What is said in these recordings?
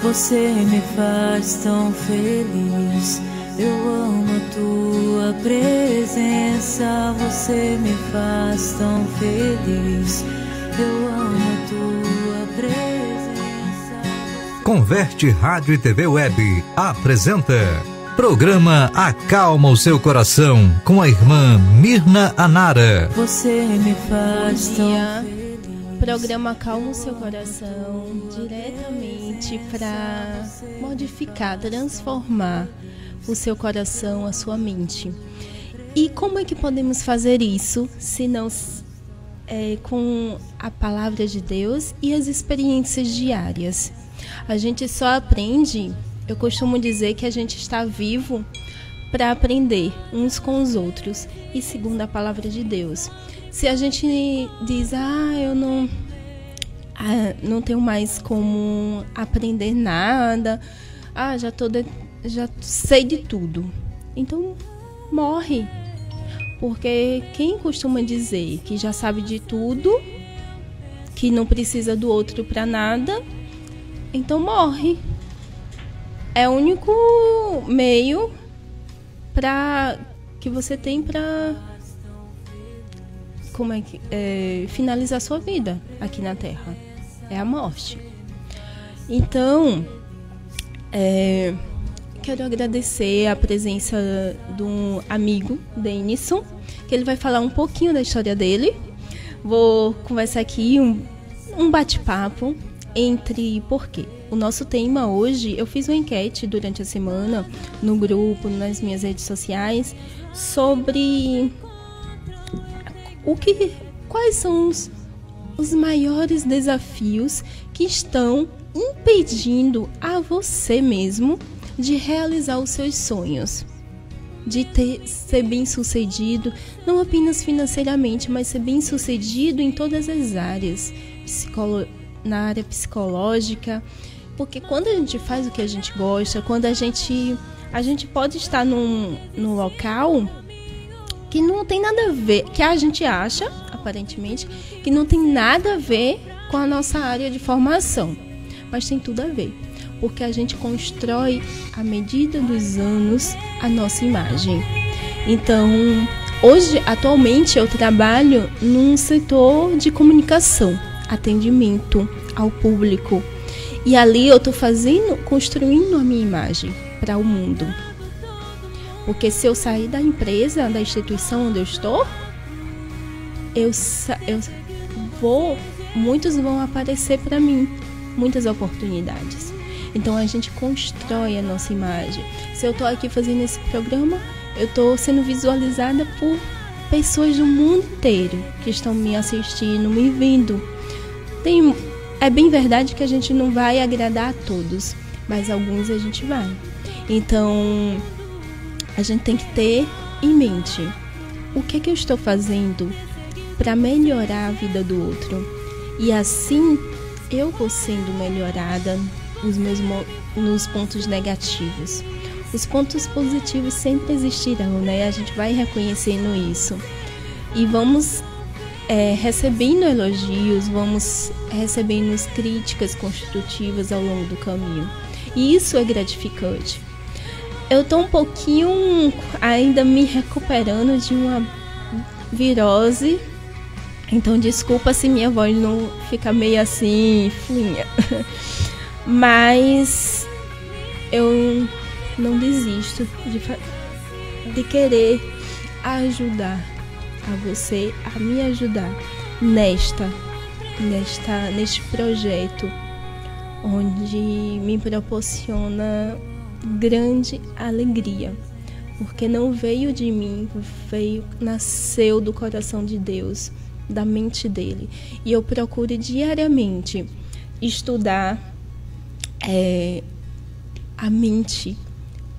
Você me faz tão feliz. Eu amo a tua presença. Você me faz tão feliz. Eu amo a tua presença. Converte Rádio e TV Web apresenta Programa Acalma o Seu Coração, com a irmã Mirna Anara. Você me faz tão feliz. Programa Acalma o Seu Coração, diretamente para modificar, transformar o seu coração, a sua mente. E como é que podemos fazer isso, se não com a palavra de Deus e as experiências diárias? A gente só aprende, eu costumo dizer que a gente está vivo para aprender uns com os outros, e segundo a palavra de Deus. Se a gente diz, eu não tenho mais como aprender nada, já sei de tudo, então morre. Porque quem costuma dizer que já sabe de tudo, que não precisa do outro para nada, então morre. É o único meio que você tem para finalizar sua vida aqui na Terra. É a morte. Então, quero agradecer a presença do amigo Denison, que ele vai falar um pouquinho da história dele. Vou conversar aqui um bate-papo entre porquê. O nosso tema hoje, eu fiz uma enquete durante a semana no grupo, nas minhas redes sociais, sobre quais são os maiores desafios que estão impedindo a você mesmo de realizar os seus sonhos, de ser bem-sucedido, não apenas financeiramente, mas ser bem-sucedido em todas as áreas, na área psicológica. Porque quando a gente faz o que a gente gosta, quando a gente pode estar num local que não tem nada a ver, que a gente acha, aparentemente, que não tem nada a ver com a nossa área de formação, mas tem tudo a ver, porque a gente constrói, à medida dos anos, a nossa imagem. Então, hoje, atualmente, eu trabalho num setor de comunicação, atendimento ao público, e ali eu estou construindo a minha imagem para o mundo. Porque se eu sair da empresa, da instituição onde eu estou, muitos vão aparecer para mim, muitas oportunidades. Então a gente constrói a nossa imagem. Se eu estou aqui fazendo esse programa, eu estou sendo visualizada por pessoas do mundo inteiro que estão me assistindo, me vendo. É bem verdade que a gente não vai agradar a todos, mas alguns a gente vai. Então, a gente tem que ter em mente o que eu estou fazendo para melhorar a vida do outro. E assim, eu vou sendo melhorada nos pontos negativos. Os pontos positivos sempre existirão, né? A gente vai reconhecendo isso. E vamos recebendo elogios, vamos recebendo críticas construtivas ao longo do caminho. E isso é gratificante. Eu estou um pouquinho ainda me recuperando de uma virose, então desculpa se minha voz não fica meio assim, fluinha. Mas eu não desisto de querer ajudar a você a me ajudar neste projeto, onde me proporciona grande alegria, porque não veio de mim, nasceu do coração de Deus, da mente dele. E eu procuro diariamente estudar a mente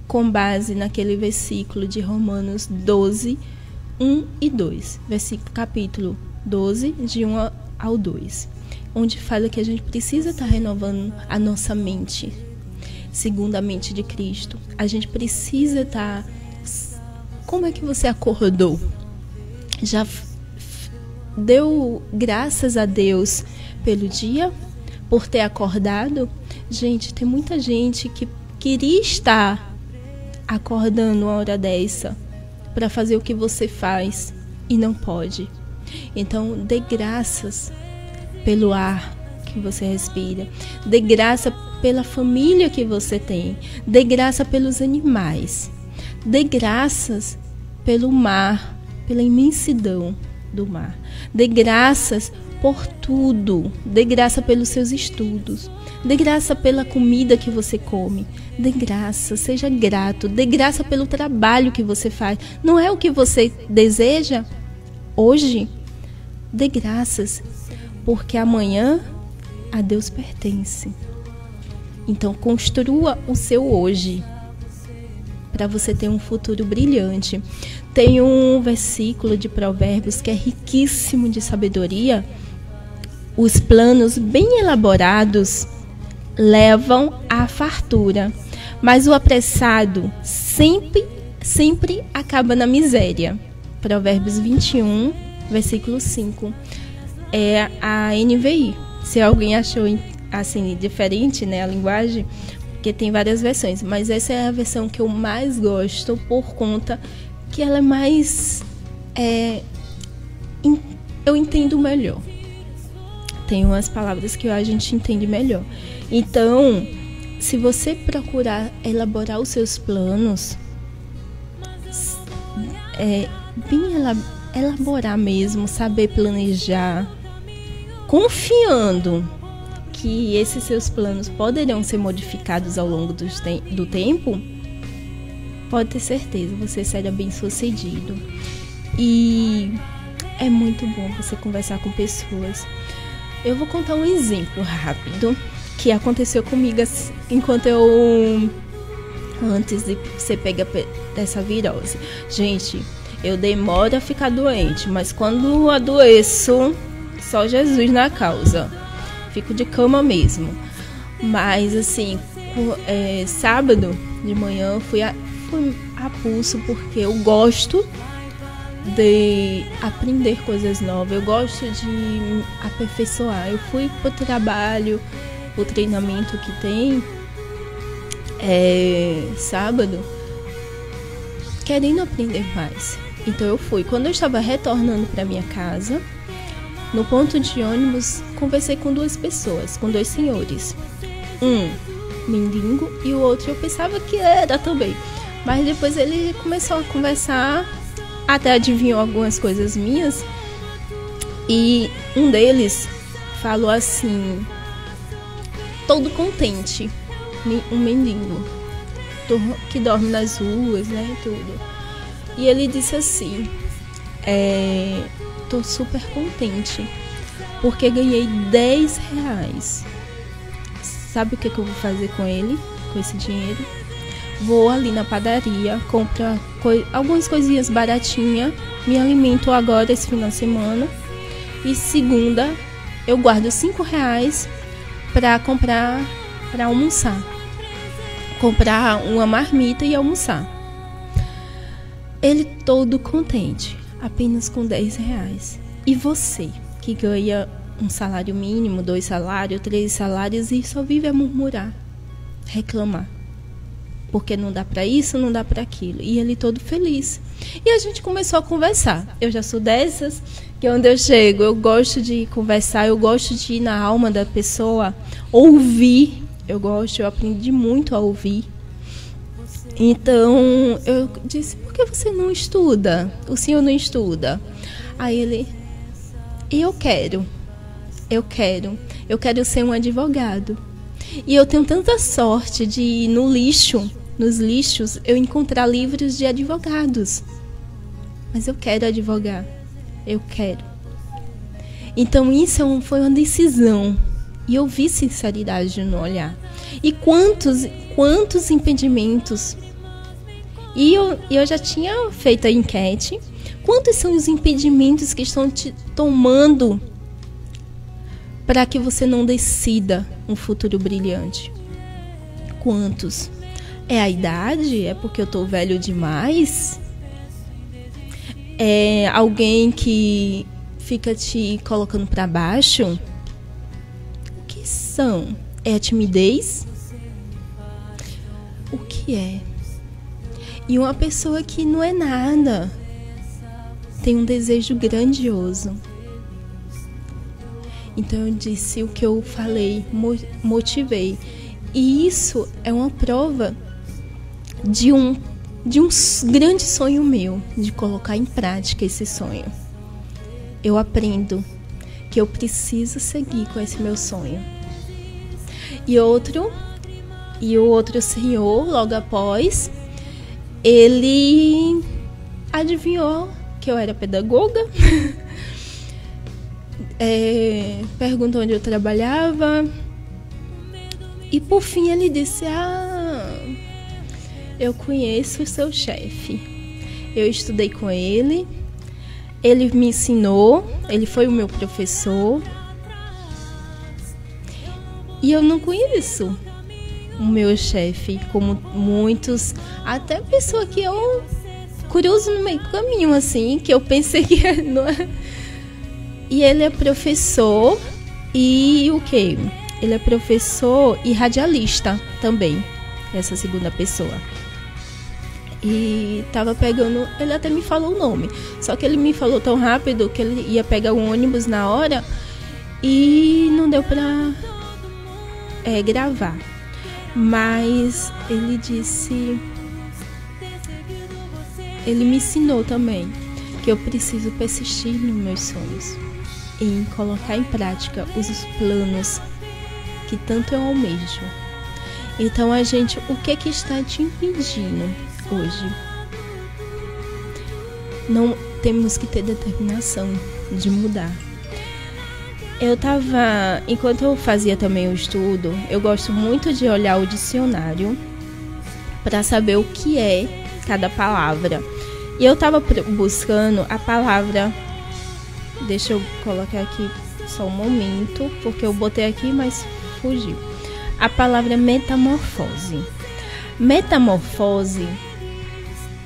com base naquele versículo de Romanos 12, 1 e 2, capítulo 12, de 1 ao 2, onde fala que a gente precisa estar renovando a nossa mente, segundo a mente de Cristo. A gente precisa estar... Como é que você acordou? Já deu graças a Deus pelo dia, por ter acordado? Gente, tem muita gente que queria estar acordando uma hora dessa para fazer o que você faz e não pode. Então, dê graças pelo ar que você respira, dê graça pela família que você tem, dê graça pelos animais, dê graças pelo mar, pela imensidão do mar, dê graças por tudo, dê graça pelos seus estudos, dê graça pela comida que você come, dê graça, seja grato, dê graça pelo trabalho que você faz. Não é o que você deseja hoje? Dê graças, porque amanhã a Deus pertence. Então construa o seu hoje, para você ter um futuro brilhante. Tem um versículo de Provérbios que é riquíssimo de sabedoria. Os planos bem elaborados levam à fartura, mas o apressado sempre acaba na miséria. Provérbios 21, versículo 5. É a NVI. Se alguém achou assim diferente, né, a linguagem, porque tem várias versões, mas essa é a versão que eu mais gosto por conta que ela é mais eu entendo melhor. Tem umas palavras que a gente entende melhor. Então, se você procurar elaborar os seus planos, bem elaborar mesmo, saber planejar, confiando que esses seus planos poderão ser modificados ao longo do tempo, pode ter certeza, você será bem sucedido. E é muito bom você conversar com pessoas. Eu vou contar um exemplo rápido que aconteceu comigo antes de você pegar dessa virose. Gente, eu demoro a ficar doente, mas quando adoeço, só Jesus na causa. Fico de cama mesmo. Mas assim, sábado de manhã fui a pulso, porque eu gosto de aprender coisas novas, eu gosto de aperfeiçoar. Eu fui pro trabalho, o treinamento que tem sábado, querendo aprender mais. Então eu fui. Quando eu estava retornando para minha casa, no ponto de ônibus, conversei com duas pessoas, com dois senhores. Um mendigo e o outro eu pensava que era também. Mas depois ele começou a conversar, até adivinhou algumas coisas minhas. E um deles falou assim, todo contente, um mendigo, que dorme nas ruas, né, e tudo. E ele disse assim, tô super contente, porque ganhei 10 reais. Sabe o que eu vou fazer com ele, com esse dinheiro? Vou ali na padaria, compro algumas coisinhas baratinhas, me alimento agora esse final de semana. E segunda, eu guardo 5 reais para comprar, para almoçar. Comprar uma marmita e almoçar. Ele todo contente, apenas com 10 reais. E você, que ganha um salário mínimo, 2 salários, 3 salários e só vive a murmurar, reclamar. Porque não dá para isso, não dá para aquilo. E ele todo feliz. E a gente começou a conversar. Eu já sou dessas, que onde eu chego, eu gosto de conversar, eu gosto de ir na alma da pessoa, ouvir. Eu aprendi muito a ouvir. Então, eu disse, por que você não estuda? O senhor não estuda? Aí ele, eu quero ser um advogado. E eu tenho tanta sorte de ir nos lixos, eu encontrar livros de advogados. Mas eu quero advogar. Eu quero. Então isso foi uma decisão. E eu vi sinceridade no olhar. E quantos impedimentos. E eu já tinha feito a enquete. Quantos são os impedimentos que estão te tomando para que você não decida um futuro brilhante? Quantos? É a idade? É porque eu estou velho demais? É alguém que fica te colocando para baixo? O que são É a timidez? O que é? E uma pessoa que não é nada tem um desejo grandioso. Então eu disse o que eu falei, motivei. E isso é uma prova de um grande sonho meu, de colocar em prática esse sonho. Eu aprendo que eu preciso seguir com esse meu sonho. E o outro senhor, logo após, ele adivinhou que eu era pedagoga, perguntou onde eu trabalhava, e por fim ele disse: eu conheço o seu chefe, eu estudei com ele, ele me ensinou, ele foi o meu professor, e eu não conheço o meu chefe como muitos, até pessoa que eu cruzo no meio do caminho, assim, que eu pensei que não é. E ele é professor e o quê? Ele é professor e radialista também, essa segunda pessoa. E tava pegando, ele até me falou o nome, só que ele me falou tão rápido que ele ia pegar um ônibus na hora e não deu pra gravar. Mas ele disse, ele me ensinou também que eu preciso persistir nos meus sonhos, em colocar em prática os planos que tanto eu almejo. Então o que está te impedindo hoje? Não temos que ter determinação de mudar. Enquanto eu fazia também o estudo, eu gosto muito de olhar o dicionário para saber o que é cada palavra. E eu estava buscando a palavra, deixa eu colocar aqui só um momento, porque eu botei aqui, mas fugiu. A palavra metamorfose. Metamorfose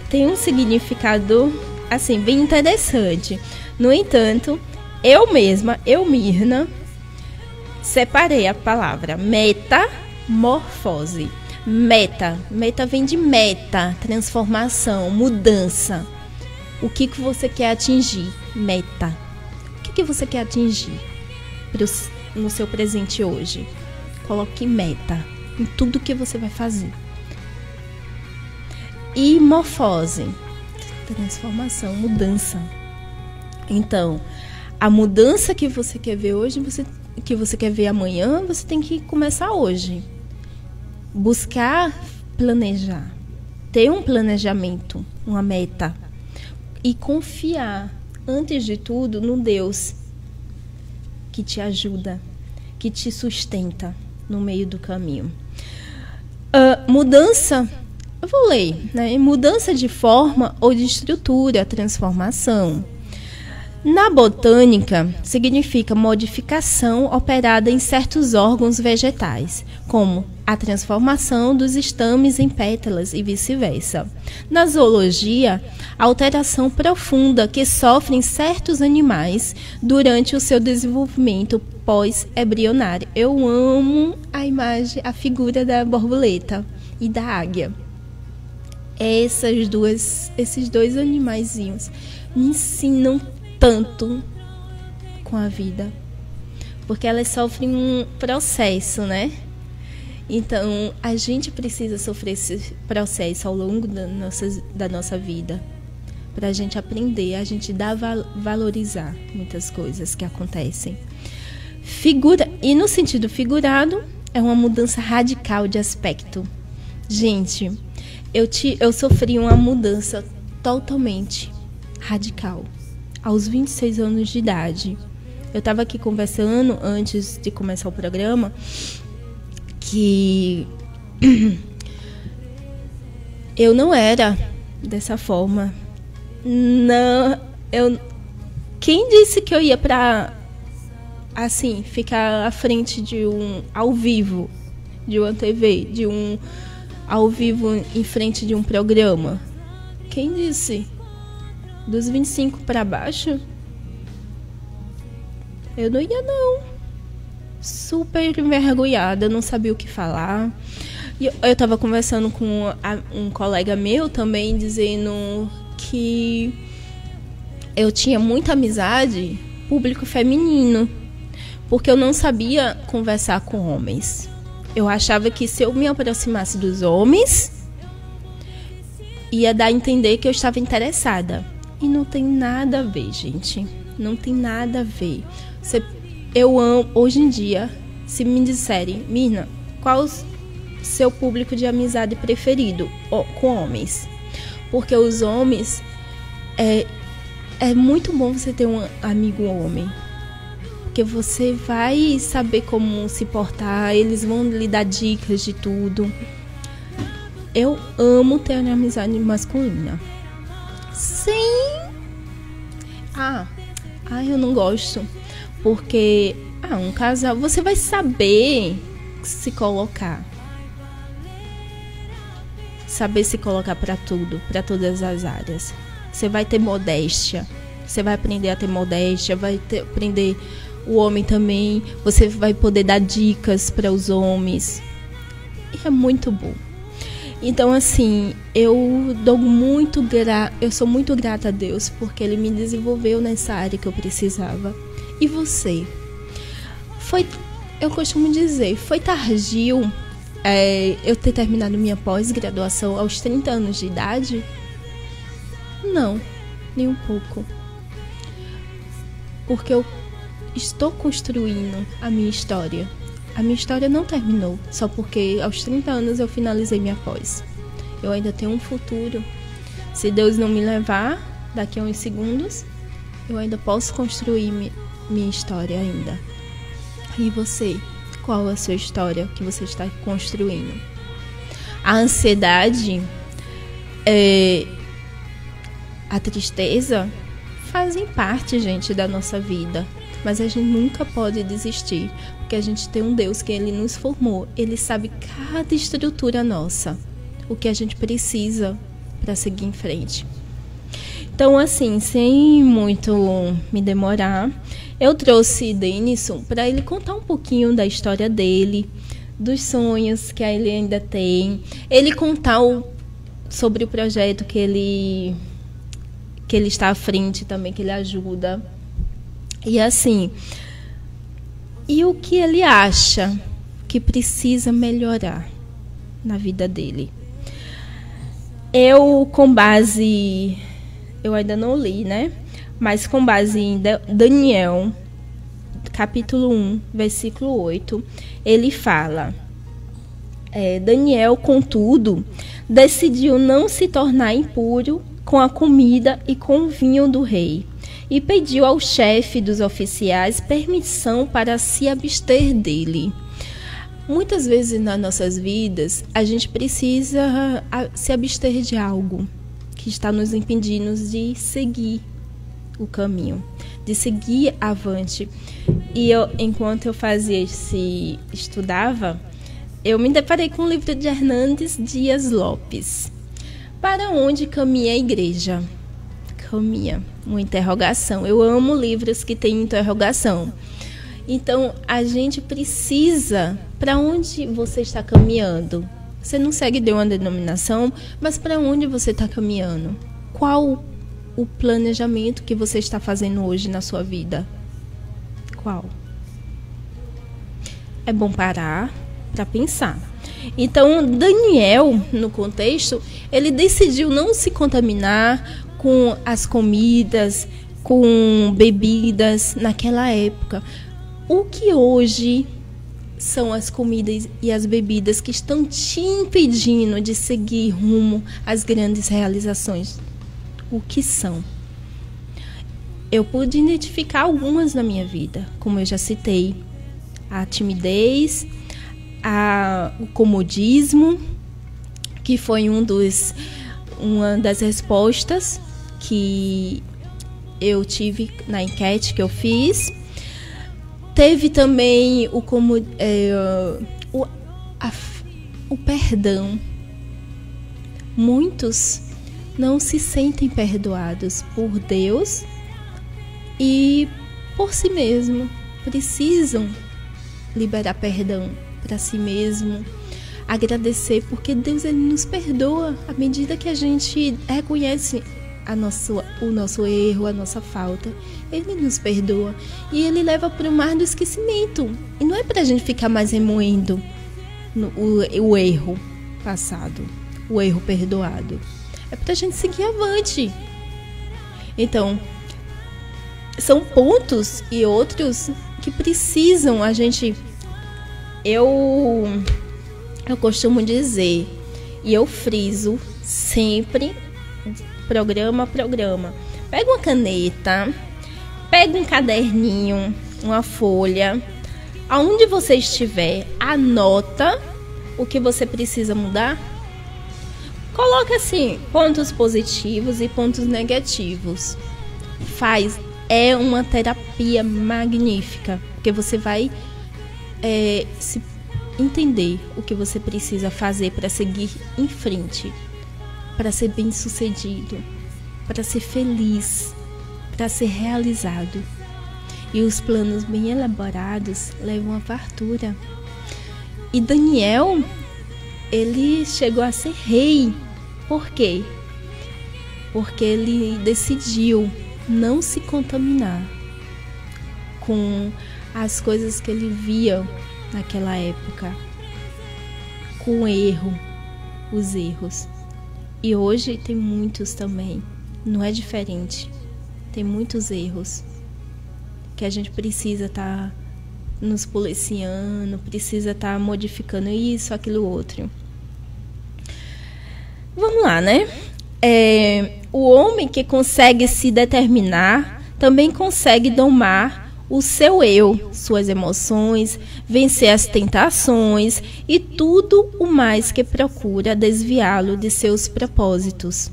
tem um significado, assim, bem interessante. No entanto, eu mesma, Mirna, separei a palavra metamorfose. Meta vem de meta, transformação, mudança. O que você quer atingir? Meta. O que você quer atingir no seu presente hoje? Coloque meta em tudo que você vai fazer. E morfose, transformação, mudança. Então, a mudança que você quer ver hoje, que você quer ver amanhã, você tem que começar hoje. Buscar planejar, ter um planejamento, uma meta e confiar, antes de tudo, no Deus que te ajuda, que te sustenta no meio do caminho. Mudança, eu vou ler, né? Mudança de forma ou de estrutura, transformação. Na botânica, significa modificação operada em certos órgãos vegetais, como a transformação dos estames em pétalas e vice-versa. Na zoologia, a alteração profunda que sofrem certos animais durante o seu desenvolvimento pós-embrionário. Eu amo a imagem, a figura da borboleta e da águia. Esses dois animaizinhos me ensinam tanto com a vida, porque elas sofrem um processo, né? Então, a gente precisa sofrer esse processo ao longo da nossa vida, para a gente aprender, a gente valorizar muitas coisas que acontecem. E no sentido figurado, é uma mudança radical de aspecto. Gente, eu sofri uma mudança totalmente radical aos 26 anos de idade. Eu estava aqui conversando antes de começar o programa que eu não era dessa forma. Não, quem disse que eu ia para assim ficar à frente de ao vivo, de uma TV, ao vivo em frente de um programa? Quem disse? Dos 25 para baixo, eu não ia, não. super envergonhada, não sabia o que falar. E eu estava conversando com um colega meu também, dizendo que eu tinha muita amizade público feminino, porque eu não sabia conversar com homens. Eu achava que se eu me aproximasse dos homens, ia dar a entender que eu estava interessada. E não tem nada a ver, gente. Não tem nada a ver. Eu amo, hoje em dia, se me disserem, Mirna, qual o seu público de amizade preferido com homens? Porque os homens, é muito bom você ter um amigo homem. Porque você vai saber como se portar, eles vão lhe dar dicas de tudo. Eu amo ter uma amizade masculina. Sim. Eu não gosto. Porque, um casal, você vai saber se colocar. Saber se colocar para tudo, para todas as áreas. Você vai ter modéstia. Você vai aprender a ter modéstia, aprender o homem também. Você vai poder dar dicas para os homens. E é muito bom. Então, assim, eu sou muito grata a Deus, porque Ele me desenvolveu nessa área que eu precisava. E você? Eu costumo dizer, foi tardio eu ter terminado minha pós-graduação aos 30 anos de idade? Não, nem um pouco. Porque eu estou construindo a minha história. A minha história não terminou só porque aos 30 anos eu finalizei minha pós. Eu ainda tenho um futuro. Se Deus não me levar, daqui a uns segundos, eu ainda posso construir minha história ainda. E você? Qual é a sua história que você está construindo? A ansiedade, a tristeza fazem parte, gente, da nossa vida. Mas a gente nunca pode desistir, porque a gente tem um Deus que Ele nos formou. Ele sabe cada estrutura nossa, o que a gente precisa para seguir em frente. Então, assim, sem muito me demorar, eu trouxe Denison para ele contar um pouquinho da história dele, dos sonhos que ele ainda tem, ele contar sobre o projeto que ele está à frente também, que ele ajuda. E assim, e o que ele acha que precisa melhorar na vida dele? Eu ainda não li, né? Mas com base em Daniel, capítulo 1, versículo 8, ele fala: Daniel, contudo, decidiu não se tornar impuro com a comida e com o vinho do rei, e pediu ao chefe dos oficiais permissão para se abster dele. Muitas vezes nas nossas vidas, a gente precisa se abster de algo que está nos impedindo de seguir o caminho, de seguir avante. E enquanto eu estudava, eu me deparei com o livro de Hernandes Dias Lopes. Para onde caminha a igreja? Caminha, uma interrogação. Eu amo livros que têm interrogação. Então, a gente precisa... Para onde você está caminhando? Você não segue de uma denominação, mas para onde você está caminhando? Qual o planejamento que você está fazendo hoje na sua vida? Qual? É bom parar para pensar. Então, Daniel, no contexto, ele decidiu não se contaminar com as comidas, com bebidas naquela época. O que hoje são as comidas e as bebidas que estão te impedindo de seguir rumo às grandes realizações? O que são? Eu pude identificar algumas na minha vida, como eu já citei: a timidez, o comodismo, que foi uma das respostas que eu tive na enquete que eu fiz. Teve também o perdão. Muitos não se sentem perdoados por Deus e por si mesmo. Precisam liberar perdão para si mesmo, agradecer, porque Deus, ele nos perdoa à medida que a gente reconhece o nosso erro, a nossa falta. Ele nos perdoa e ele leva para o mar do esquecimento. E não é para a gente ficar mais remoendo o erro passado, o erro perdoado. É para a gente seguir avante. Então, são pontos e outros que precisam a gente... Eu costumo dizer, e eu friso sempre, programa a programa. Pega uma caneta, pega um caderninho, uma folha, aonde você estiver, anota o que você precisa mudar. Coloca assim, pontos positivos e pontos negativos. É uma terapia magnífica, porque você vai se entender o que você precisa fazer para seguir em frente, para ser bem-sucedido, para ser feliz, para ser realizado. E os planos bem elaborados levam à fartura. E Daniel, ele chegou a ser rei. Por quê? Porque ele decidiu não se contaminar com as coisas que ele via naquela época, com os erros. E hoje tem muitos também, não é diferente. Tem muitos erros que a gente precisa estar nos policiando, precisa estar modificando isso, aquilo, outro. Vamos lá, né? O homem que consegue se determinar também consegue domar o seu eu, suas emoções, vencer as tentações e tudo o mais que procura desviá-lo de seus propósitos.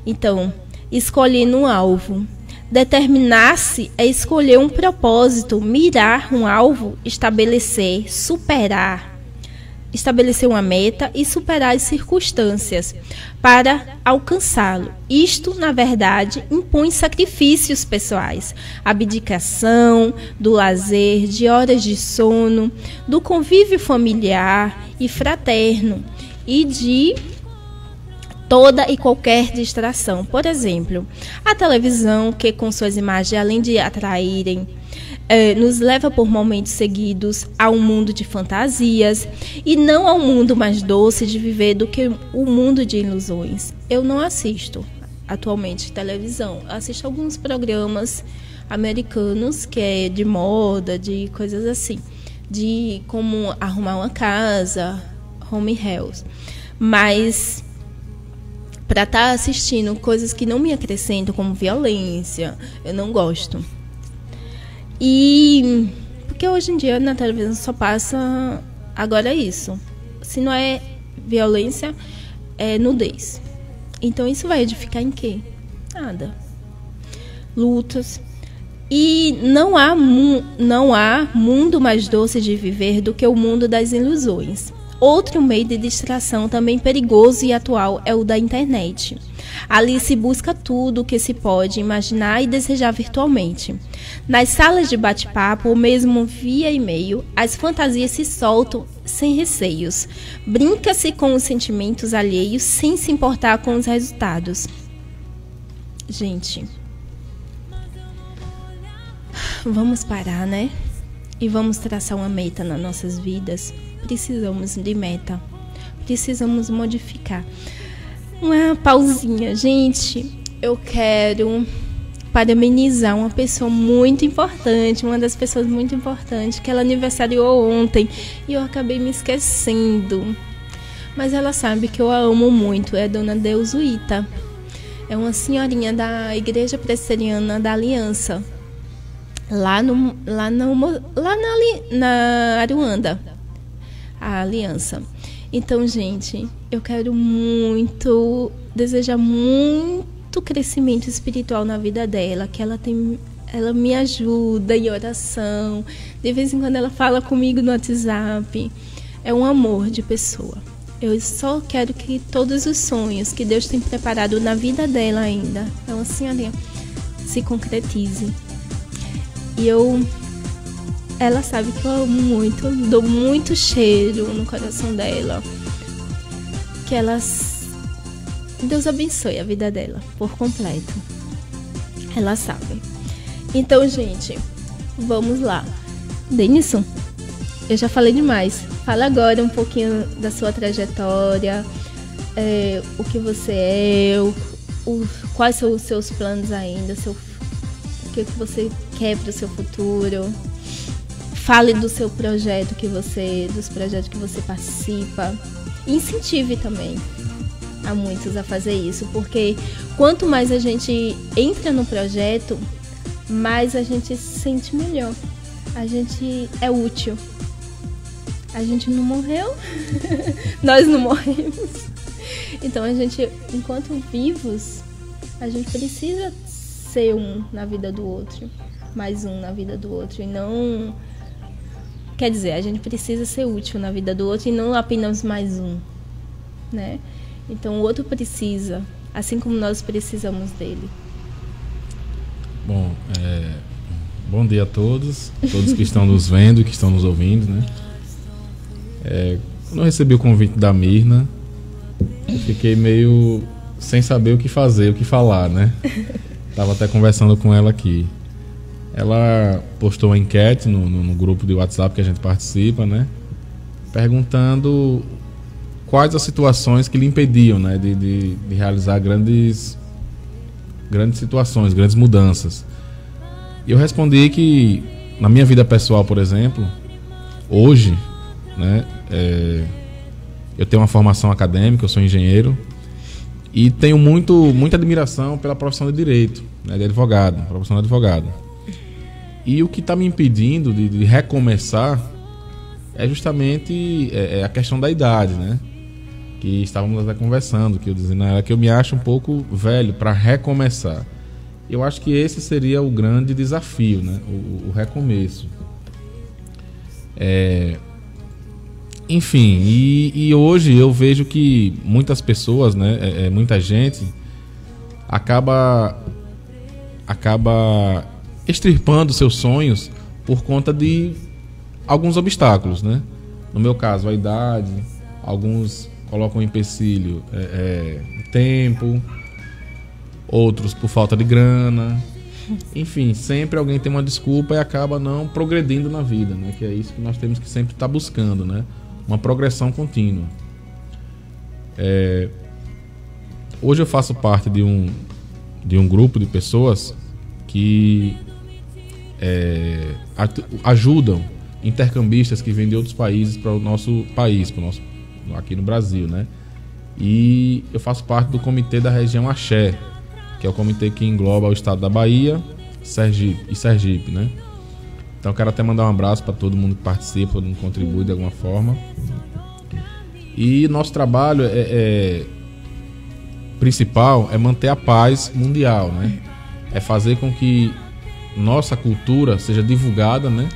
Então, escolhendo um alvo. Determinar-se é escolher um propósito, mirar um alvo, estabelecer uma meta e superar as circunstâncias para alcançá-lo. Isto, na verdade, impõe sacrifícios pessoais, abdicação do lazer, de horas de sono, do convívio familiar e fraterno e de toda e qualquer distração. Por exemplo, a televisão, que com suas imagens, além de atraírem, nos leva por momentos seguidos a um mundo de fantasias e não ao mundo mais doce de viver do que o mundo de ilusões. Eu não assisto atualmente televisão, assisto alguns programas americanos que é de moda, de coisas assim, de como arrumar uma casa, home health, mas para estar assistindo coisas que não me acrescentam, como violência, eu não gosto. E porque hoje em dia na televisão só passa agora isso. Se não é violência, é nudez. Então isso vai edificar em quê? Nada. Lutas. E não há mundo mais doce de viver do que o mundo das ilusões. Outro meio de distração também perigoso e atual é o da internet. Ali se busca tudo o que se pode imaginar e desejar virtualmente. Nas salas de bate-papo ou mesmo via e-mail, as fantasias se soltam sem receios. Brinca-se com os sentimentos alheios sem se importar com os resultados. Gente, vamos parar, né? E vamos traçar uma meta nas nossas vidas. Precisamos de meta. Precisamos modificar. Uma pausinha, gente. Eu quero parabenizar uma pessoa muito importante, uma das pessoas muito importantes, que ela aniversariou ontem e eu acabei me esquecendo. Mas ela sabe que eu a amo muito, é a Dona Deusuíta. É uma senhorinha da Igreja Presbiteriana da Aliança, lá na Aruanda, a Aliança. Então, gente, eu quero desejar muito crescimento espiritual na vida dela, que ela me ajuda em oração, de vez em quando ela fala comigo no WhatsApp, é um amor de pessoa. Eu só quero que todos os sonhos que Deus tem preparado na vida dela ainda, é uma senhorinha, se concretize. E eu ela sabe que eu amo muito, dou muito cheiro no coração dela. Que Deus abençoe a vida dela por completo. Ela sabe. Então, gente, vamos lá. Denison, eu já falei demais. Fala agora um pouquinho da sua trajetória, o que você é, quais são os seus planos ainda, o que você quer para o seu futuro. Fale do seu projeto dos projetos que você participa. Incentive também a muitos a fazer isso, porque quanto mais a gente entra no projeto, mais a gente se sente melhor. A gente é útil. A gente não morreu, nós não morremos. Então a gente, enquanto vivos, a gente precisa ser um na vida do outro, mais um na vida do outro, e não... Quer dizer, a gente precisa ser útil na vida do outro e não apenas mais um, né? Então o outro precisa, assim como nós precisamos dele. Bom, bom dia a todos que estão nos vendo, que estão nos ouvindo, né? Quando eu recebi o convite da Mirna, eu fiquei meio sem saber o que fazer, o que falar, né? Tava até conversando com ela aqui. Ela postou uma enquete no grupo de WhatsApp que a gente participa, né? Perguntando quais as situações que lhe impediam, né, de realizar grandes situações, grandes mudanças. E eu respondi que na minha vida pessoal, por exemplo, hoje, né, eu tenho uma formação acadêmica, eu sou engenheiro e tenho muita admiração pela profissão de direito, né, de advogado, profissão de advogado. E o que está me impedindo de recomeçar é justamente a questão da idade, né? Que estávamos até conversando, que eu dizia na era que eu me acho um pouco velho para recomeçar. Eu acho que esse seria o grande desafio, né? O recomeço. Enfim, e hoje eu vejo que muitas pessoas, né? Muita gente acaba extirpando seus sonhos por conta de alguns obstáculos, né? No meu caso, a idade, alguns colocam um empecilho, tempo, outros por falta de grana. Enfim, sempre alguém tem uma desculpa e acaba não progredindo na vida, né? Que é isso que nós temos que sempre estar buscando, né? Uma progressão contínua. Hoje eu faço parte de um grupo de pessoas que ajudam intercambistas que vêm de outros países para o nosso país, aqui no Brasil, né? E eu faço parte do comitê da região Axé, que é o comitê que engloba o estado da Bahia, Sergipe, né? Então eu quero até mandar um abraço para todo mundo que participa, todo mundo que contribui de alguma forma. E nosso trabalho principal é manter a paz mundial, né? É fazer com que nossa cultura seja divulgada, né?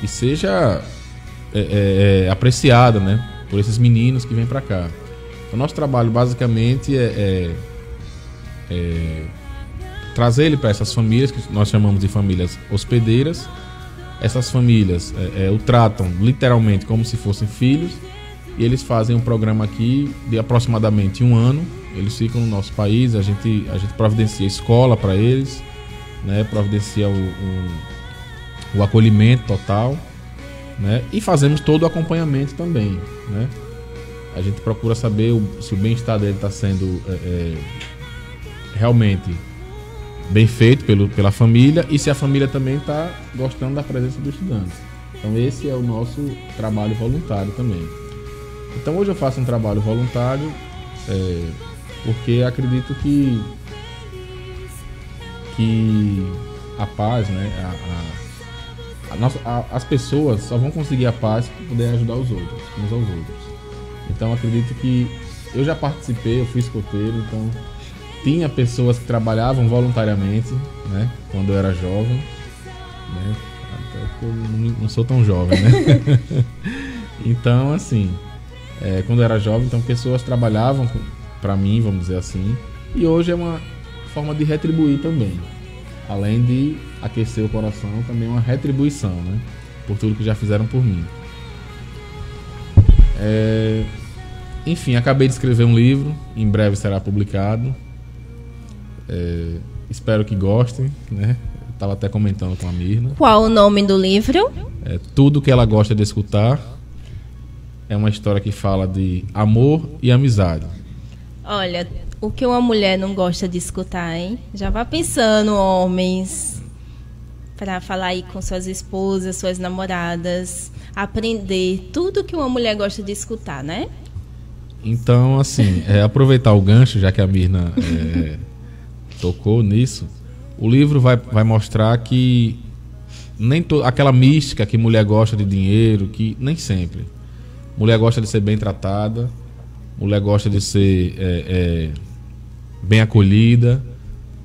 E seja apreciada, né? Por esses meninos que vêm para cá. O nosso trabalho basicamente é trazer ele para essas famílias que nós chamamos de famílias hospedeiras. Essas famílias o tratam literalmente como se fossem filhos, e eles fazem um programa aqui de aproximadamente 1 ano. Eles ficam no nosso país, a gente providencia escola para eles, né? Providencia o acolhimento total, né? E fazemos todo o acompanhamento também, né? A gente procura saber se o bem-estar dele está sendo realmente bem feito pela família, e se a família também está gostando da presença do estudante. Então esse é o nosso trabalho voluntário também. Então hoje eu faço um trabalho voluntário porque acredito que a paz, né, as pessoas só vão conseguir a paz para poder ajudar os outros, uns aos outros. Então acredito que eu já participei, eu fui escoteiro, então tinha pessoas que trabalhavam voluntariamente, né, quando eu era jovem, né, até que eu não sou tão jovem, né? Então assim, quando eu era jovem, então pessoas trabalhavam para mim, vamos dizer assim, e hoje é uma forma de retribuir também. Além de aquecer o coração, também é uma retribuição, né? por tudo que já fizeram por mim. Enfim, acabei de escrever um livro, em breve será publicado. Espero que gostem, né? Estava até comentando com a Mirna. Qual o nome do livro? Tudo que ela gosta de escutar. É uma história que fala de amor e amizade. Olha, o que uma mulher não gosta de escutar, hein? Já vá pensando, homens, para falar aí com suas esposas, suas namoradas, aprender tudo que uma mulher gosta de escutar, né? Então, assim, aproveitar o gancho, já que a Mirna tocou nisso, o livro vai mostrar que nem aquela mística que mulher gosta de dinheiro, que nem sempre. Mulher gosta de ser bem tratada, mulher gosta de ser bem acolhida,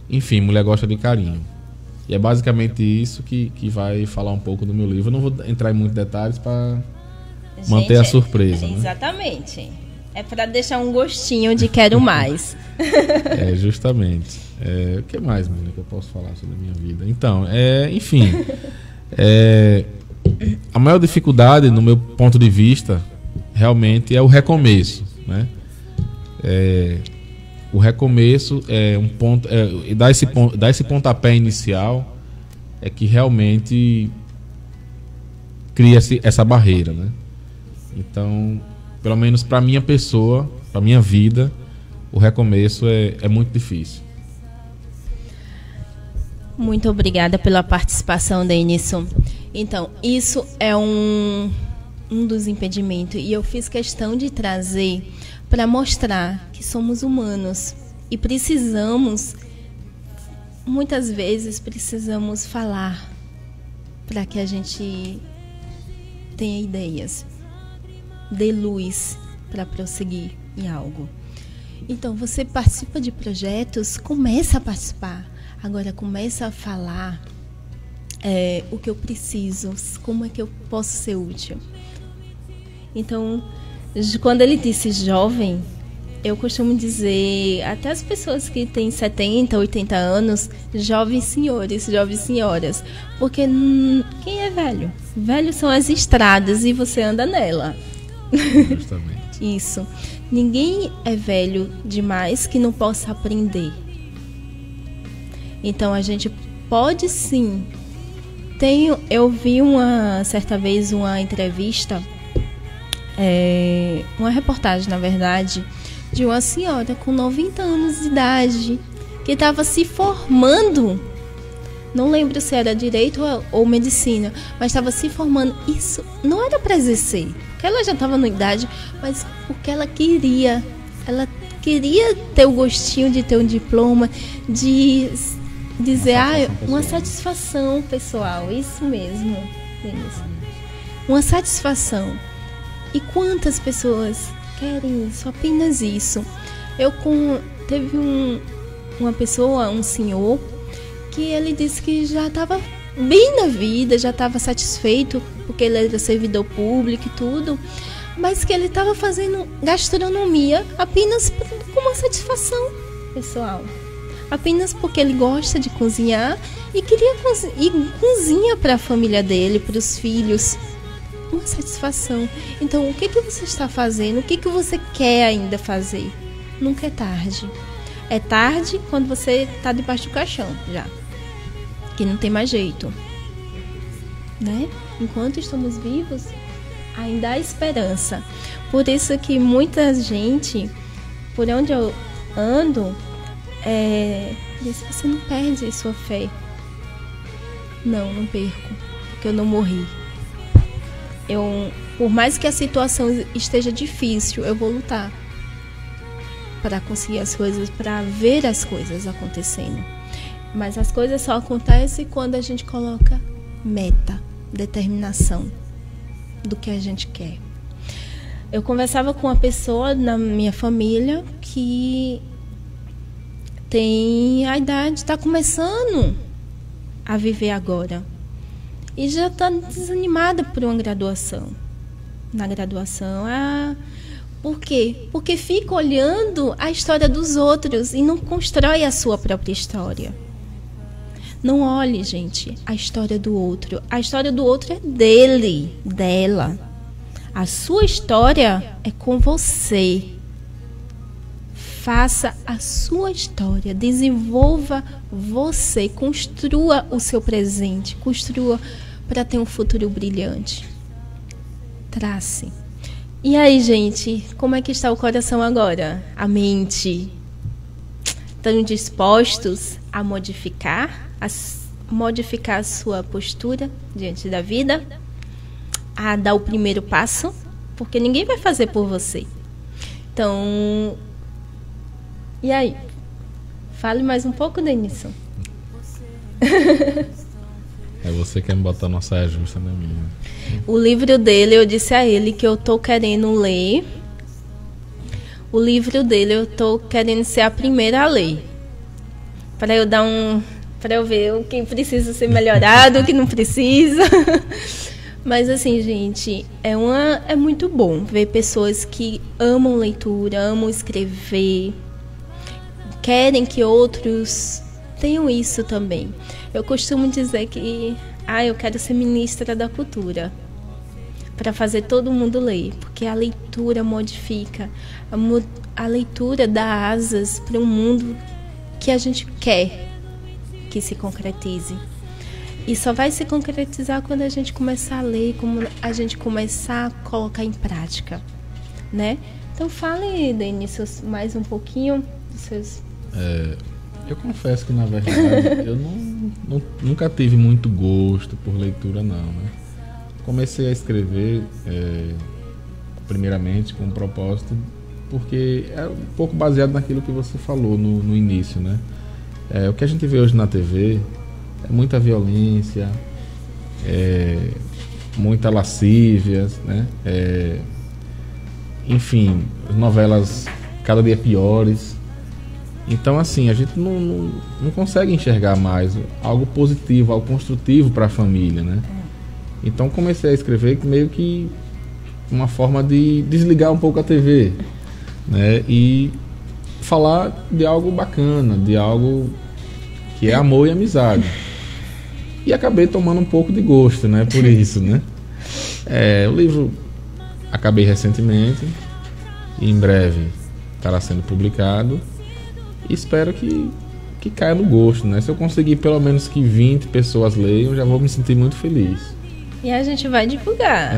enfim, mulher gosta de carinho. E é basicamente isso que vai falar um pouco do meu livro. Eu não vou entrar em muitos detalhes para manter a surpresa. Né? Exatamente. É para deixar um gostinho de quero mais. Justamente. O que mais, menina, que eu posso falar sobre a minha vida? Então, enfim, a maior dificuldade, no meu ponto de vista, realmente é o recomeço, né? O recomeço é um ponto, dar esse pontapé inicial é que realmente cria-se essa barreira, né? Então, pelo menos para minha pessoa, para minha vida, o recomeço é muito difícil. Muito obrigada pela participação, Denison. Então, isso é um dos impedimentos, e eu fiz questão de trazer para mostrar que somos humanos e muitas vezes precisamos falar para que a gente tenha ideias, dê luz para prosseguir em algo. Então, você participa de projetos, começa a participar, agora começa a falar o que eu preciso, como é que eu posso ser útil. Então, quando ele disse jovem, eu costumo dizer, até as pessoas que têm 70, 80 anos, jovens senhores, jovens senhoras. Porque quem é velho? Velho são as estradas e você anda nela. Justamente. Isso. Ninguém é velho demais que não possa aprender. Então, a gente pode sim. Eu vi certa vez uma entrevista, uma reportagem, na verdade, de uma senhora com 90 anos de idade que estava se formando, não lembro se era direito ou medicina, mas estava se formando. Isso não era para exercer, porque ela já estava na idade, mas porque ela queria ter o gostinho de ter um diploma, de dizer, uma satisfação pessoal, isso mesmo, uma satisfação. E quantas pessoas querem isso, apenas isso? Teve uma pessoa, um senhor, que ele disse que já estava bem na vida, já estava satisfeito, porque ele era servidor público e tudo, mas que ele estava fazendo gastronomia apenas com uma satisfação pessoal. Apenas porque ele gosta de cozinhar e queria cozinha para a família dele, para os filhos. Uma satisfação. Então, o que você está fazendo? O que você quer ainda fazer? Nunca é tarde. É tarde quando você está debaixo do caixão, já. Que não tem mais jeito. Né? Enquanto estamos vivos, ainda há esperança. Por isso que muita gente, por onde eu ando, diz, você não perde sua fé. Não perco, porque eu não morri. Por mais que a situação esteja difícil, eu vou lutar para conseguir as coisas, para ver as coisas acontecendo. Mas as coisas só acontecem quando a gente coloca meta, determinação do que a gente quer. Eu conversava com uma pessoa na minha família que tem a idade, está começando a viver agora. E já está desanimada por uma graduação. Na graduação, por quê? Porque fica olhando a história dos outros e não constrói a sua própria história. Não olhe, gente, a história do outro. A história do outro é dele, dela. A sua história é com você. Faça a sua história, desenvolva você, construa o seu presente, construa para ter um futuro brilhante. Trace. E aí, gente, como é que está o coração agora? A mente? Estão dispostos a modificar a sua postura diante da vida? A dar o primeiro passo? Porque ninguém vai fazer por você. Então, e aí? Fale mais um pouco, Denilson. É você que quer me botar numa saia justa, né, minha? O livro dele, eu disse a ele que eu tô querendo ler. O livro dele, eu tô querendo ser a primeira a ler. Para eu dar para eu ver o que precisa ser melhorado, o que não precisa. Mas assim, gente, é muito bom ver pessoas que amam leitura, amam escrever, querem que outros tenham isso também. Eu costumo dizer que eu quero ser ministra da cultura, para fazer todo mundo ler, porque a leitura modifica, a leitura dá asas para um mundo que a gente quer que se concretize. E só vai se concretizar quando a gente começar a ler, como a gente começar a colocar em prática, né? Então fale, Denis, mais um pouquinho dos seus... Eu confesso que, na verdade, eu nunca tive muito gosto por leitura, não, né? Comecei a escrever, primeiramente, com um propósito, porque é um pouco baseado naquilo que você falou no início, né? O que a gente vê hoje na TV é muita violência, muita lascívia, né? Enfim, novelas cada dia piores. Então, assim, a gente não consegue enxergar mais algo positivo, algo construtivo para a família, né? Então, comecei a escrever meio que uma forma de desligar um pouco a TV, né? E falar de algo bacana, de algo que é amor e amizade. E acabei tomando um pouco de gosto, né? Por isso, né? O livro acabei recentemente, e em breve estará sendo publicado. E espero que caia no gosto, né? Se eu conseguir pelo menos que 20 pessoas leiam, já vou me sentir muito feliz. E a gente vai divulgar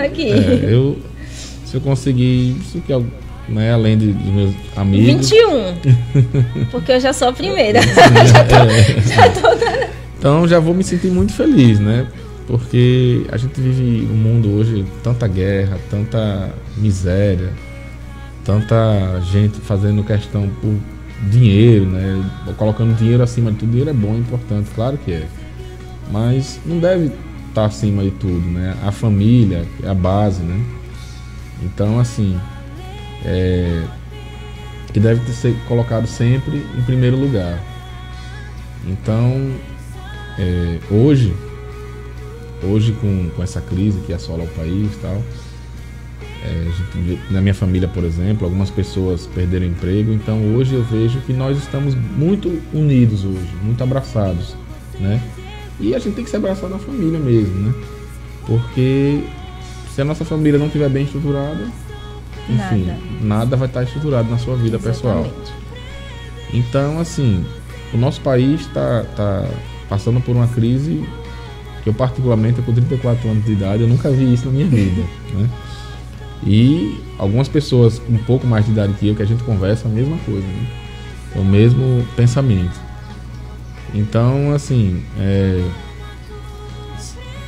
aqui. Se eu conseguir, isso que é, né, além dos meus amigos... 21! Porque eu já sou a primeira. Já tô... Então já vou me sentir muito feliz, né? Porque a gente vive um mundo hoje, tanta guerra, tanta miséria, tanta gente fazendo questão por dinheiro, né? Colocando dinheiro acima de tudo. Dinheiro é bom, é importante, claro que é. Mas não deve estar acima de tudo, né? A família é a base, né? Então, assim, que deve ser colocado sempre em primeiro lugar. Então, hoje com essa crise que assola o país e tal, na minha família, por exemplo, algumas pessoas perderam emprego. Então hoje eu vejo que nós estamos muito unidos hoje, muito abraçados, né? E a gente tem que se abraçar na família mesmo, né? Porque se a nossa família não estiver bem estruturada, enfim, nada vai estar estruturado na sua vida pessoal. Então, assim, o nosso país está passando por uma crise que eu, particularmente, com 34 anos de idade, eu nunca vi isso na minha vida, né? E algumas pessoas com um pouco mais de idade que eu, que a gente conversa, a mesma coisa, né? É o mesmo pensamento. Então, assim,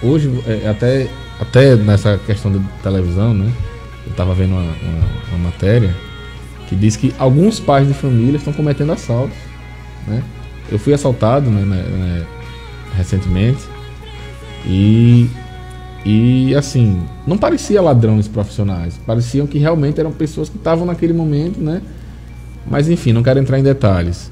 hoje, até nessa questão de televisão, né? Eu estava vendo uma matéria que diz que alguns pais de família estão cometendo assaltos, né? Eu fui assaltado, né, recentemente e assim, não parecia ladrões profissionais, pareciam que realmente eram pessoas que estavam naquele momento, né? Mas enfim, não quero entrar em detalhes.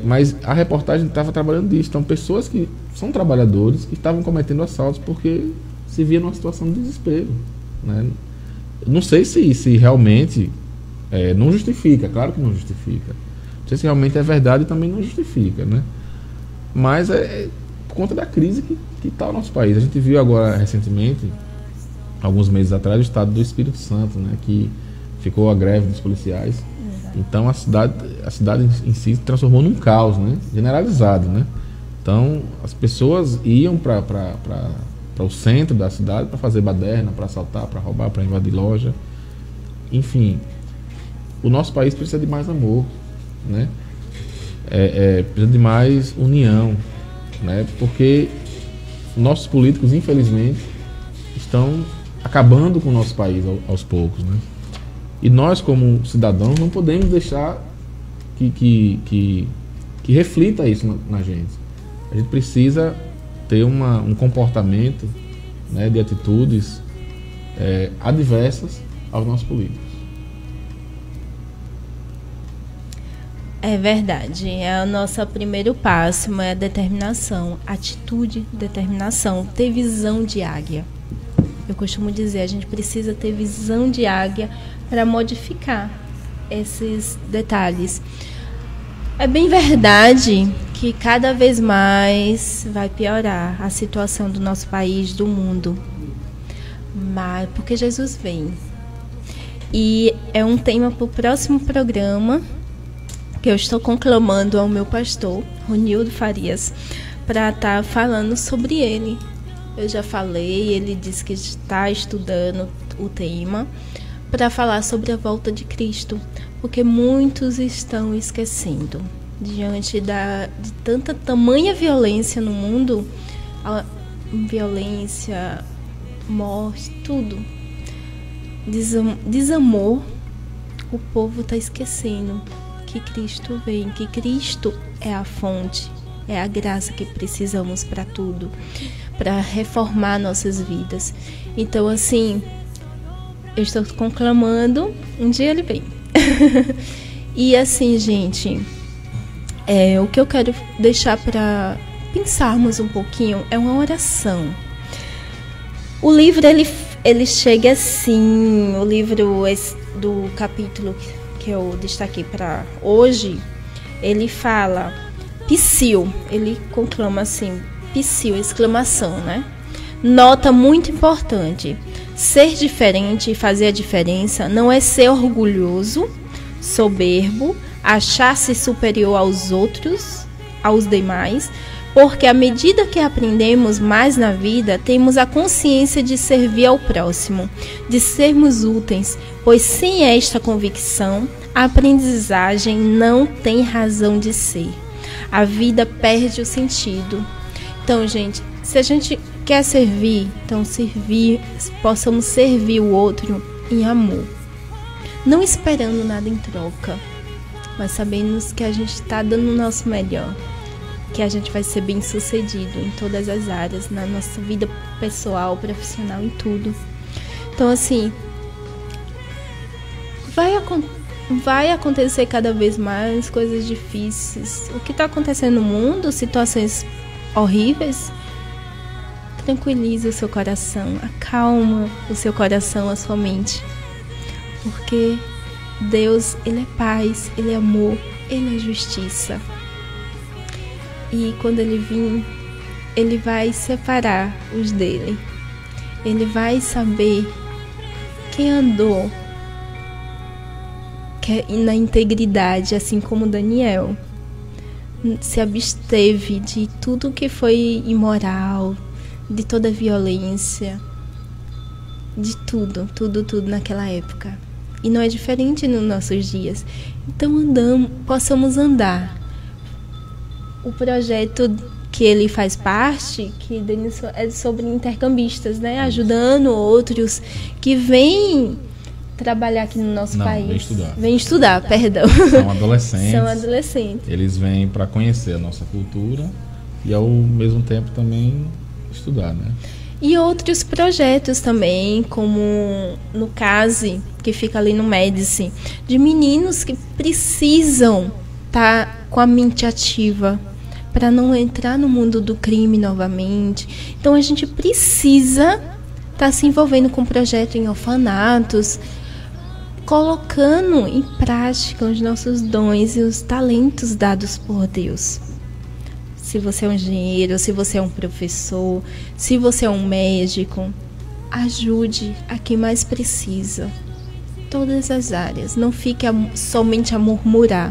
Mas a reportagem estava trabalhando disso. Então, pessoas que são trabalhadores que estavam cometendo assaltos porque se via numa situação de desespero, né? Não sei se realmente não justifica, claro que não justifica. Não sei se realmente é verdade e também não justifica, né? Mas é por conta da crise que está o nosso país. A gente viu agora recentemente, alguns meses atrás, o estado do Espírito Santo, né, que ficou a greve dos policiais. Exato. Então a cidade em si se transformou num caos, né, generalizado, né? Então as pessoas iam para o centro da cidade para fazer baderna, para assaltar, para roubar, para invadir loja. Enfim, o nosso país precisa de mais amor, né? Precisa de mais união, né? Porque nossos políticos, infelizmente, estão acabando com o nosso país aos poucos, né? E nós, como cidadãos, não podemos deixar que reflita isso na gente. A gente precisa ter um comportamento, né, de atitudes adversas aos nossos políticos. É verdade, é o nosso primeiro passo, é a determinação, atitude, determinação, ter visão de águia. Eu costumo dizer, a gente precisa ter visão de águia para modificar esses detalhes. É bem verdade que cada vez mais vai piorar a situação do nosso país, do mundo, mas porque Jesus vem. E é um tema para o próximo programa, que eu estou conclamando ao meu pastor, Ronildo Farias, para estar falando sobre ele. Eu já falei, ele disse que está estudando o tema para falar sobre a volta de Cristo, porque muitos estão esquecendo. Diante de tanta tamanha violência no mundo, violência, morte, tudo, desamor, o povo está esquecendo que Cristo vem, que Cristo é a fonte, é a graça que precisamos para tudo, para reformar nossas vidas. Então, assim, eu estou conclamando, um dia ele vem. E assim, gente, o que eu quero deixar para pensarmos um pouquinho é uma oração. O livro, ele chega assim, o livro do capítulo que eu destaquei para hoje, ele fala Psil, ele conclama assim, Psil, exclamação, né? Nota muito importante: ser diferente e fazer a diferença não é ser orgulhoso, soberbo, achar-se superior aos outros, aos demais, porque à medida que aprendemos mais na vida, temos a consciência de servir ao próximo, de sermos úteis, pois sem esta convicção, a aprendizagem não tem razão de ser. A vida perde o sentido. Então, gente, se a gente quer servir, então possamos servir o outro em amor, não esperando nada em troca, mas sabendo que a gente está dando o nosso melhor, que a gente vai ser bem sucedido em todas as áreas, na nossa vida pessoal, profissional, em tudo. Então, assim, vai acontecer cada vez mais coisas difíceis. O que está acontecendo no mundo, situações horríveis, tranquiliza o seu coração, acalma o seu coração, a sua mente, porque Deus, Ele é paz, Ele é amor, Ele é justiça. E quando Ele vir, Ele vai separar os dele. Ele vai saber quem andou na integridade, assim como Daniel se absteve de tudo que foi imoral, de toda violência, de tudo naquela época. E não é diferente nos nossos dias. Então possamos andar. O projeto que ele faz parte, que é sobre intercambistas, né? Ajudando outros que vêm trabalhar aqui no nosso país. Vêm estudar, perdão. São adolescentes. São adolescentes. Eles vêm para conhecer a nossa cultura e ao mesmo tempo também estudar, né? E outros projetos também, como no CASE, que fica ali no Médici, de meninos que precisam estar com a mente ativa para não entrar no mundo do crime novamente. Então a gente precisa estar se envolvendo com projetos em orfanatos, colocando em prática os nossos dons e os talentos dados por Deus. se você é um engenheiro, se você é um professor, se você é um médico, ajude a quem mais precisa. Todas as áreas. Não fique somente a murmurar,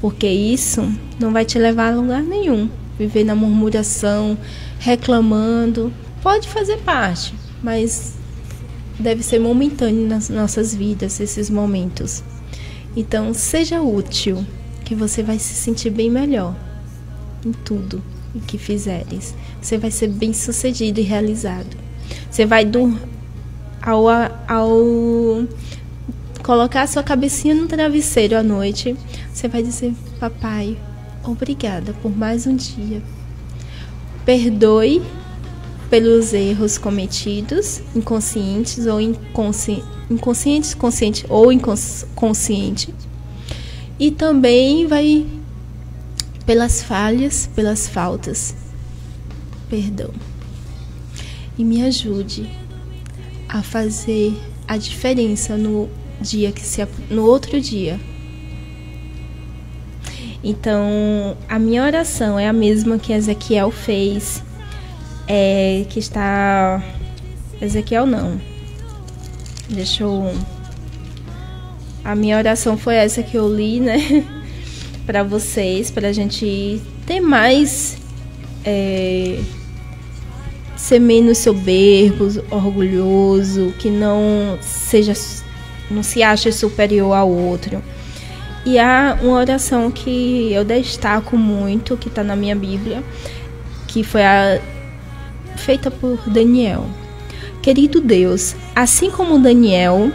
porque isso não vai te levar a lugar nenhum. Viver na murmuração, reclamando, pode fazer parte, mas deve ser momentâneo nas nossas vidas, esses momentos. Então, seja útil, que você vai se sentir bem melhor em tudo o que fizeres. Você vai ser bem sucedido e realizado. Você vai ao colocar a sua cabecinha no travesseiro à noite, você vai dizer: papai, obrigada por mais um dia. Perdoe pelos erros cometidos, inconscientes ou inconscientes, consciente ou inconsciente. E também vai pelas falhas, pelas faltas. Perdão. E me ajude a fazer a diferença no outro dia. Então, a minha oração é a mesma que Ezequiel fez, que está... Ezequiel não. A minha oração foi essa que eu li, né? Para vocês, para a gente ter mais... ser menos soberbo, orgulhoso, que não se ache superior ao outro. E há uma oração que eu destaco muito, que está na minha Bíblia, que foi feita por Daniel. Querido Deus, assim como Daniel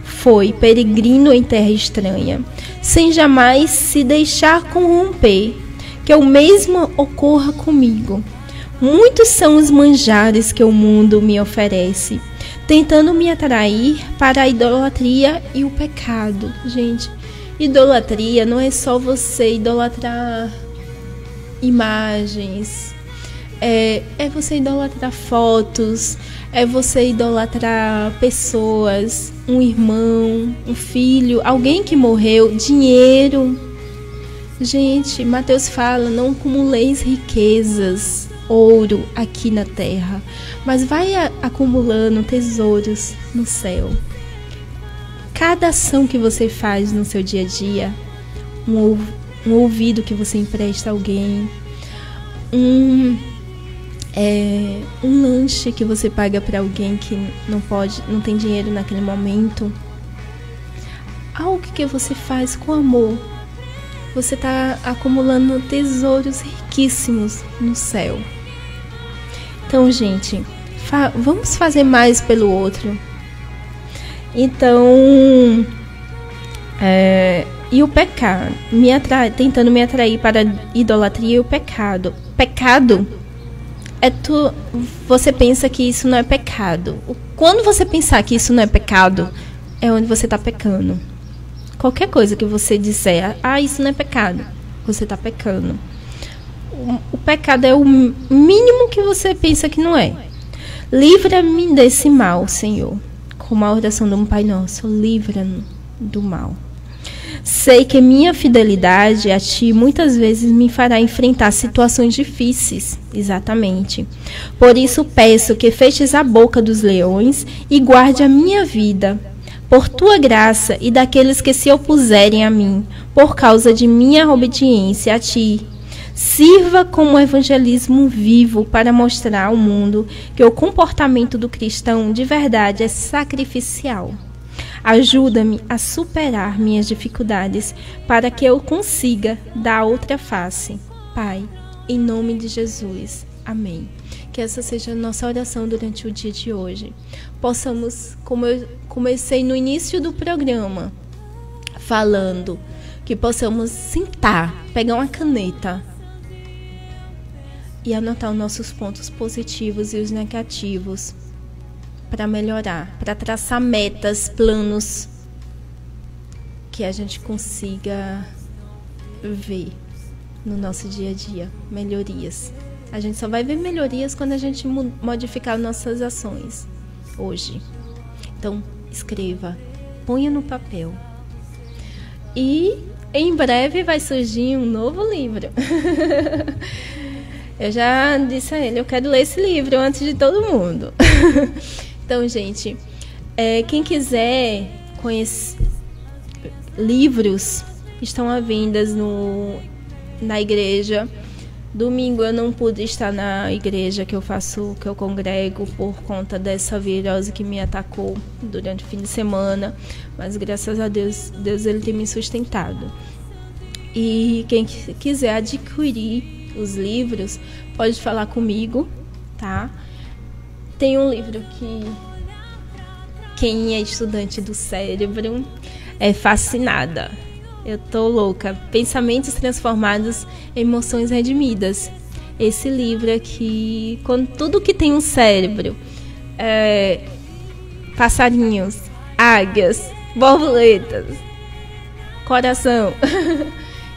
foi peregrino em terra estranha, sem jamais se deixar corromper, que o mesmo ocorra comigo. Muitos são os manjares que o mundo me oferece, tentando me atrair para a idolatria e o pecado. Gente, idolatria não é só você idolatrar imagens, é você idolatrar fotos, é você idolatrar pessoas, um irmão, um filho, alguém que morreu, dinheiro. Gente, Mateus fala: não acumuleis riquezas, ouro aqui na terra, mas vai acumulando tesouros no céu. Cada ação que você faz no seu dia a dia, um ouvido que você empresta a alguém, um lanche que você paga para alguém que não tem dinheiro naquele momento, algo que você faz com amor, você está acumulando tesouros riquíssimos no céu. Então, gente, vamos fazer mais pelo outro. Então, e o pecado, tentando me atrair para a idolatria e o pecado. Pecado você pensa que isso não é pecado. Quando você pensar que isso não é pecado, é onde você está pecando. Qualquer coisa que você disser: isso não é pecado, você está pecando. O pecado é o mínimo que você pensa que não é. Livra-me desse mal, Senhor. Como a oração do Pai Nosso: livra-me do mal. Sei que minha fidelidade a Ti muitas vezes me fará enfrentar situações difíceis. Exatamente. Por isso peço que feches a boca dos leões e guarde a minha vida. Por Tua graça e daqueles que se opuserem a mim, por causa de minha obediência a Ti. Sirva como evangelismo vivo para mostrar ao mundo que o comportamento do cristão de verdade é sacrificial. Ajuda-me a superar minhas dificuldades para que eu consiga dar outra face. Pai, em nome de Jesus. Amém. Que essa seja a nossa oração durante o dia de hoje. Possamos, como eu comecei no início do programa, falando, que possamos sentar, pegar uma caneta e anotar os nossos pontos positivos e os negativos para melhorar, para traçar metas, planos que a gente consiga ver no nosso dia a dia, melhorias. A gente só vai ver melhorias quando a gente modificar nossas ações hoje. Então, escreva, ponha no papel. E em breve vai surgir um novo livro. Eu já disse a ele, eu quero ler esse livro antes de todo mundo. Então, gente, quem quiser conhecer livros, estão à venda na igreja. Domingo eu não pude estar na igreja que eu congrego por conta dessa virose que me atacou durante o fim de semana, mas graças a Deus ele tem me sustentado. E quem quiser adquirir os livros, pode falar comigo, tá? Tem um livro que quem é estudante do cérebro é fascinada. Eu tô louca. Pensamentos transformados em emoções redimidas. Esse livro aqui, com tudo que tem um cérebro, passarinhos, águias, borboletas, coração.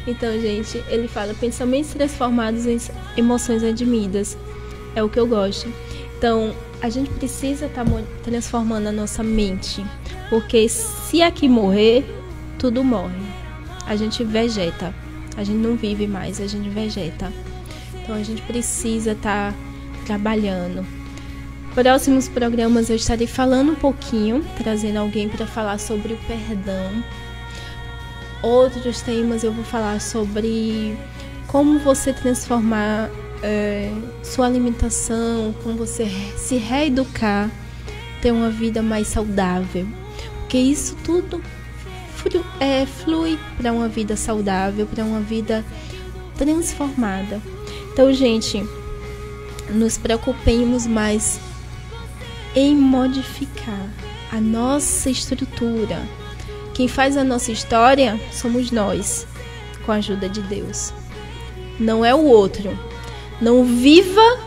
Então, gente, ele fala pensamentos transformados em emoções redimidas. É o que eu gosto. Então, a gente precisa estar transformando a nossa mente, porque se aqui morrer, tudo morre. A gente vegeta, a gente não vive mais, a gente vegeta. Então a gente precisa estar trabalhando. Próximos programas eu estarei falando um pouquinho, trazendo alguém para falar sobre o perdão. Outros temas eu vou falar sobre como você transformar sua alimentação, como você se reeducar, ter uma vida mais saudável. Porque isso tudo flui para uma vida saudável, para uma vida transformada. Então, gente, nos preocupemos mais em modificar a nossa estrutura. Quem faz a nossa história somos nós, com a ajuda de Deus. Não é o outro. Não viva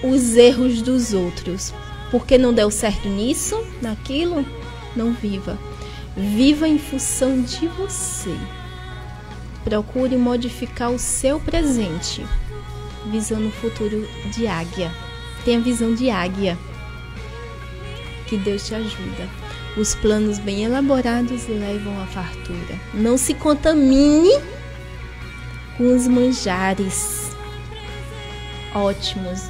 os erros dos outros. Porque não deu certo nisso, naquilo, não viva. Viva em função de você. Procure modificar o seu presente, visando o futuro de águia. Tenha visão de águia. Que Deus te ajuda. Os planos bem elaborados levam à fartura. Não se contamine com os manjares ótimos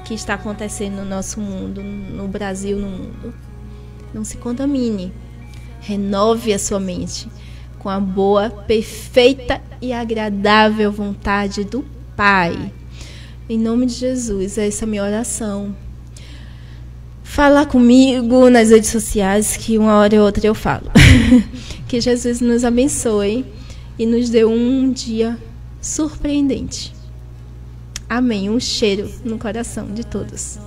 que está acontecendo no nosso mundo, no Brasil, no mundo. Não se contamine. Renove a sua mente com a boa, perfeita e agradável vontade do Pai. Em nome de Jesus, essa é a minha oração. Fala comigo nas redes sociais, que uma hora ou outra eu falo. Que Jesus nos abençoe e nos dê um dia surpreendente. Amém. Um cheiro no coração de todos.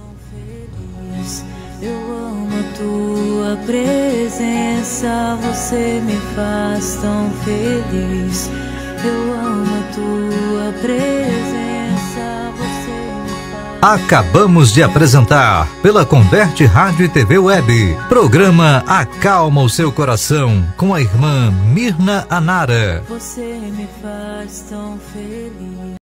Eu amo a tua presença, você me faz tão feliz. Eu amo a tua presença, você me faz... Acabamos de apresentar, pela Converte Rádio e TV Web, programa Acalma o Seu Coração, com a irmã Mirna Anara. Você me faz tão feliz.